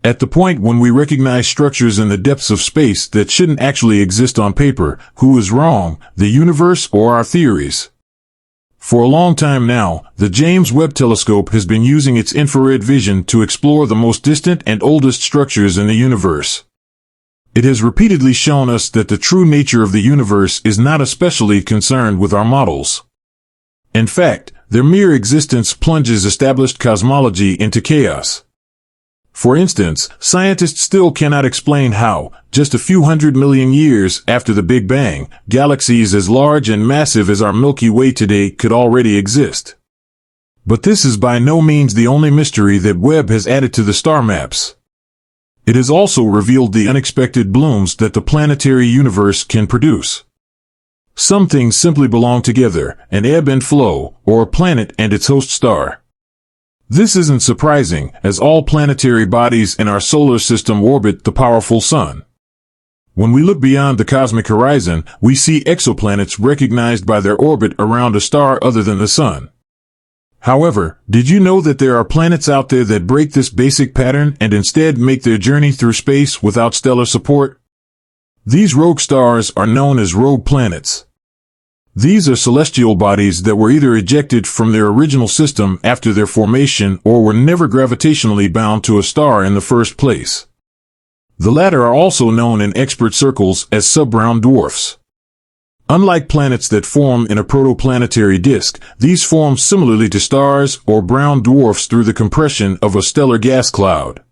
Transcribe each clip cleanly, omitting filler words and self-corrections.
At the point when we recognize structures in the depths of space that shouldn't actually exist on paper, who is wrong, the universe or our theories? For a long time now, the James Webb Telescope has been using its infrared vision to explore the most distant and oldest structures in the universe. It has repeatedly shown us that the true nature of the universe is not especially concerned with our models. In fact, their mere existence plunges established cosmology into chaos. For instance, scientists still cannot explain how, just a few 100 million years after the Big Bang, galaxies as large and massive as our Milky Way today could already exist. But this is by no means the only mystery that Webb has added to the star maps. It has also revealed the unexpected blooms that the planetary universe can produce. Some things simply belong together, an ebb and flow, or a planet and its host star. This isn't surprising, as all planetary bodies in our solar system orbit the powerful sun. When we look beyond the cosmic horizon, we see exoplanets recognized by their orbit around a star other than the sun. However, did you know that there are planets out there that break this basic pattern and instead make their journey through space without stellar support? These rogue stars are known as rogue planets. These are celestial bodies that were either ejected from their original system after their formation or were never gravitationally bound to a star in the first place. The latter are also known in expert circles as sub-brown dwarfs. Unlike planets that form in a protoplanetary disk, these form similarly to stars or brown dwarfs through the compression of a stellar gas cloud.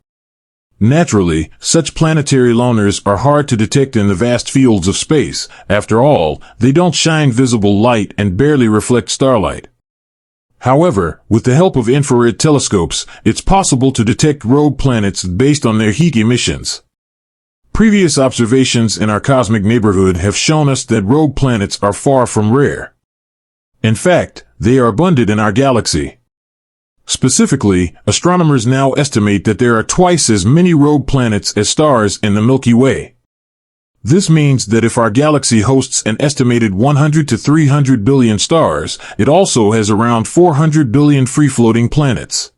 Naturally, such planetary loners are hard to detect in the vast fields of space. After all, they don't shine visible light and barely reflect starlight. However, with the help of infrared telescopes, it's possible to detect rogue planets based on their heat emissions. Previous observations in our cosmic neighborhood have shown us that rogue planets are far from rare. In fact, they are abundant in our galaxy. Specifically, astronomers now estimate that there are twice as many rogue planets as stars in the Milky Way. This means that if our galaxy hosts an estimated 100 to 300 billion stars, it also has around 400 billion free-floating planets.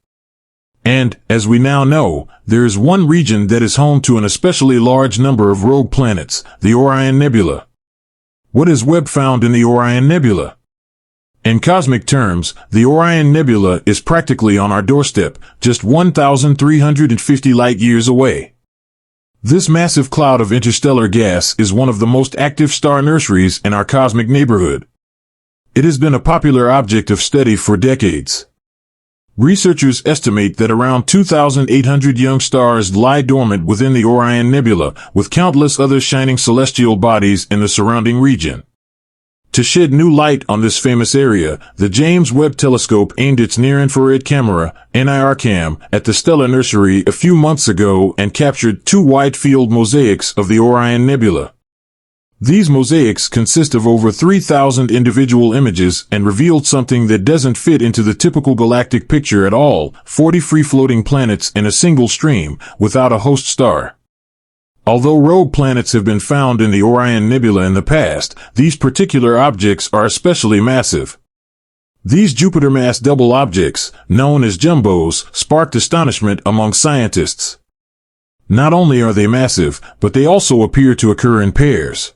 And, as we now know, there is one region that is home to an especially large number of rogue planets, the Orion Nebula. What has Webb found in the Orion Nebula? In cosmic terms, the Orion Nebula is practically on our doorstep, just 1,350 light-years away. This massive cloud of interstellar gas is one of the most active star nurseries in our cosmic neighborhood. It has been a popular object of study for decades. Researchers estimate that around 2,800 young stars lie dormant within the Orion Nebula, with countless other shining celestial bodies in the surrounding region. To shed new light on this famous area, the James Webb Telescope aimed its near-infrared camera, NIRCam, at the stellar nursery a few months ago and captured two wide-field mosaics of the Orion Nebula. These mosaics consist of over 3,000 individual images and revealed something that doesn't fit into the typical galactic picture at all: 40 free-floating planets in a single stream, without a host star. Although rogue planets have been found in the Orion Nebula in the past, these particular objects are especially massive. These Jupiter-mass double objects, known as jumbos, sparked astonishment among scientists. Not only are they massive, but they also appear to occur in pairs.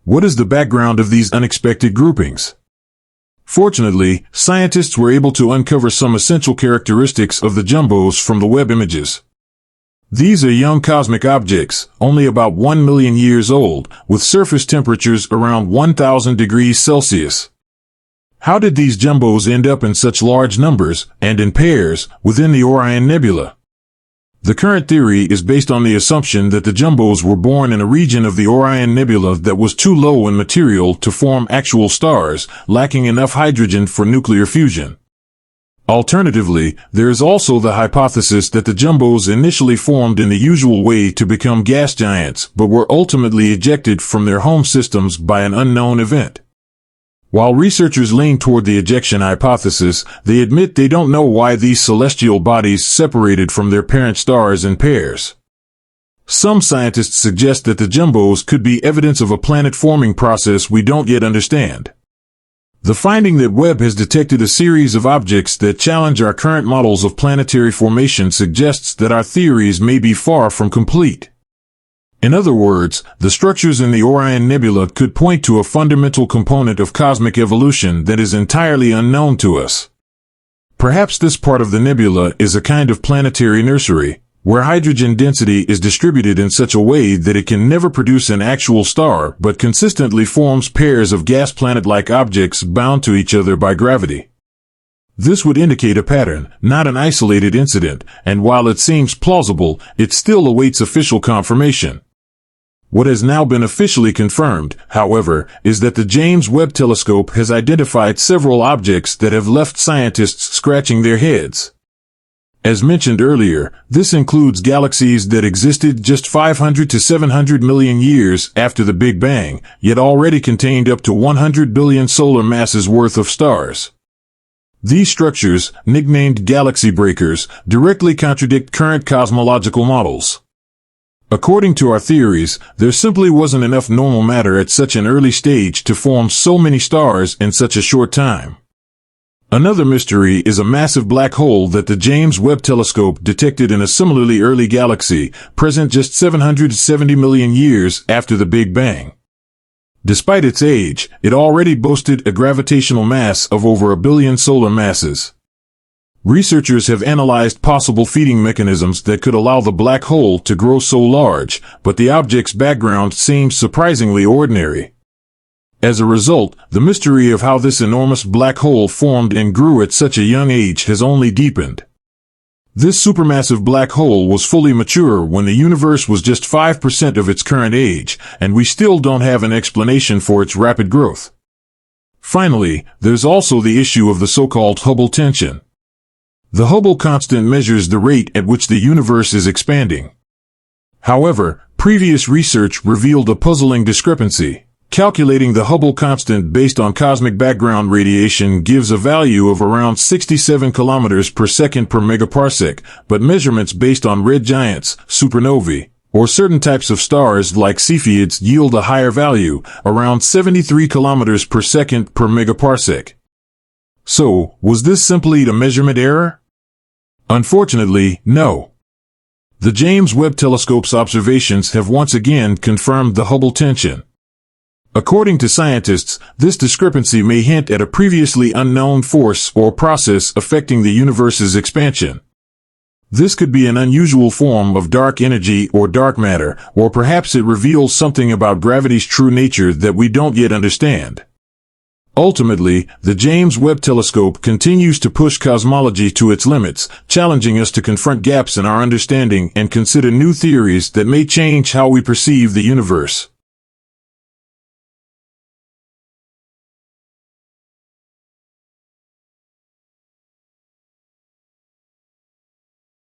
What is the background of these unexpected groupings? Fortunately, scientists were able to uncover some essential characteristics of the jumbos from the Webb images. These are young cosmic objects, only about 1 million years old, with surface temperatures around 1,000 degrees Celsius. How did these jumbos end up in such large numbers, and in pairs, within the Orion Nebula? The current theory is based on the assumption that the jumbos were born in a region of the Orion Nebula that was too low in material to form actual stars, lacking enough hydrogen for nuclear fusion. Alternatively, there is also the hypothesis that the jumbos initially formed in the usual way to become gas giants, but were ultimately ejected from their home systems by an unknown event. While researchers lean toward the ejection hypothesis, they admit they don't know why these celestial bodies separated from their parent stars in pairs. Some scientists suggest that the jumbos could be evidence of a planet-forming process we don't yet understand. The finding that Webb has detected a series of objects that challenge our current models of planetary formation suggests that our theories may be far from complete. In other words, the structures in the Orion Nebula could point to a fundamental component of cosmic evolution that is entirely unknown to us. Perhaps this part of the nebula is a kind of planetary nursery, where hydrogen density is distributed in such a way that it can never produce an actual star but consistently forms pairs of gas planet-like objects bound to each other by gravity. This would indicate a pattern, not an isolated incident, and while it seems plausible, it still awaits official confirmation. What has now been officially confirmed, however, is that the James Webb Telescope has identified several objects that have left scientists scratching their heads. As mentioned earlier, this includes galaxies that existed just 500 to 700 million years after the Big Bang, yet already contained up to 100 billion solar masses worth of stars. These structures, nicknamed galaxy breakers, directly contradict current cosmological models. According to our theories, there simply wasn't enough normal matter at such an early stage to form so many stars in such a short time. Another mystery is a massive black hole that the James Webb Telescope detected in a similarly early galaxy, present just 770 million years after the Big Bang. Despite its age, it already boasted a gravitational mass of over 1 billion solar masses. Researchers have analyzed possible feeding mechanisms that could allow the black hole to grow so large, but the object's background seems surprisingly ordinary. As a result, the mystery of how this enormous black hole formed and grew at such a young age has only deepened. This supermassive black hole was fully mature when the universe was just 5% of its current age, and we still don't have an explanation for its rapid growth. Finally, there's also the issue of the so-called Hubble tension. The Hubble constant measures the rate at which the universe is expanding. However, previous research revealed a puzzling discrepancy. Calculating the Hubble constant based on cosmic background radiation gives a value of around 67 kilometers per second per megaparsec, but measurements based on red giants, supernovae, or certain types of stars like Cepheids yield a higher value, around 73 kilometers per second per megaparsec. So, was this simply a measurement error? Unfortunately, no. The James Webb Telescope's observations have once again confirmed the Hubble tension. According to scientists, this discrepancy may hint at a previously unknown force or process affecting the universe's expansion. This could be an unusual form of dark energy or dark matter, or perhaps it reveals something about gravity's true nature that we don't yet understand. Ultimately, the James Webb Telescope continues to push cosmology to its limits, challenging us to confront gaps in our understanding and consider new theories that may change how we perceive the universe.